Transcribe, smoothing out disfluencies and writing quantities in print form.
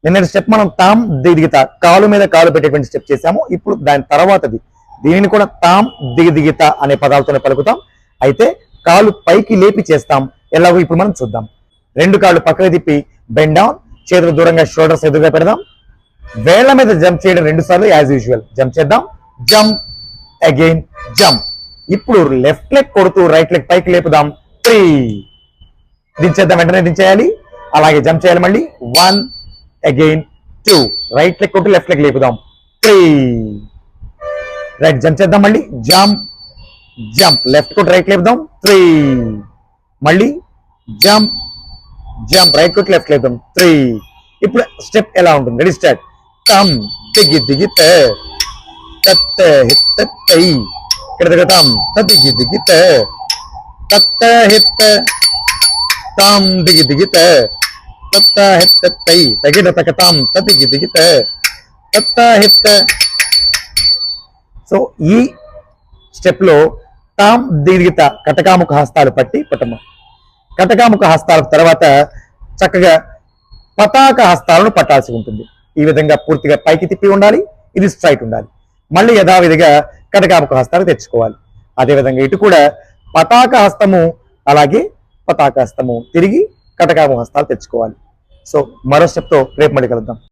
నిన్న స్టెప్ మనం తాం దిగిత కాలు మీద కాలు పెట్టేటువంటి స్టెప్ చేసాము. ఇప్పుడు దాని తర్వాతది దీనిని కూడా తాం దిగిత అనే పదాలతోనే పలుకుతాం. అయితే కాలు పైకి లేపి చేస్తాం. ఎలాగో ఇప్పుడు మనం చూద్దాం. రెండు కాళ్ళు పక్కకి తిప్పి బెండ్ డౌన్, చేతులు దూరంగా షోల్డర్స్ ఎదురుగా పెడదాం. వేళ్ల మీద జంప్ చేయడం 2 సార్లు యాజ్ యూజువల్ జంప్ చేద్దాం. Jump again jump. ఇప్పుడు లెఫ్ట్ లెగ్ కొడుతూ రైట్ లెగ్ పైకి లేపుదాం. 3 దించేద్దాం, వెంటనే దించేయాలి. అలాగే జంప్ చేయాలి. మళ్ళీ 1 అగైన్ 2 రైట్ లెగ్ కొట్టి లెఫ్ట్ లెగ్ లేపుదాం. 3 రైట్ జంప్ చేద్దాం. మళ్ళీ జంప్ జంప్ లెఫ్ట్ కొట్టి రైట్ లేపుదాం. 3 మళ్ళీ జంప్ జంప్ రైట్ కొట్టి లెఫ్ట్ లేపుదాం. 3 ఇప్పుడు స్టెప్ ఎలా ఉంటుంది? Ready start. తమ్ దిగి దిగిత తత్త హిత్త తై ఇక్కడ దిగతాం. తదిగి దిగిత తత్త హిత్త తాం దిగి దిగిత తత్త హిత్త తై తగిన తకతాం తదిగి దిగిత తత్త హిత్త. సో ఈ స్టెప్ లో తాం దిగిత కటకాముఖ హస్తాలు పట్టి పట్టమ. కటకాముఖ హస్తాల తర్వాత చక్కగా పతాక హస్తాలను పట్టాల్సి ఉంటుంది. ఈ విధంగా పూర్తిగా పైకి తిప్పి ఉండాలి. ఇది స్ట్రైట్ ఉండాలి. మళ్ళీ యథావిధిగా కటకాముఖ హస్తాలు తెచ్చుకోవాలి. అదేవిధంగా ఇటు కూడా పతాక హస్తము, అలాగే పతాక హస్తము తిరిగి కటకాముఖ హస్తాలు తెచ్చుకోవాలి. సో మరో స్టెప్తో రేపు మళ్ళీ కలుద్దాం.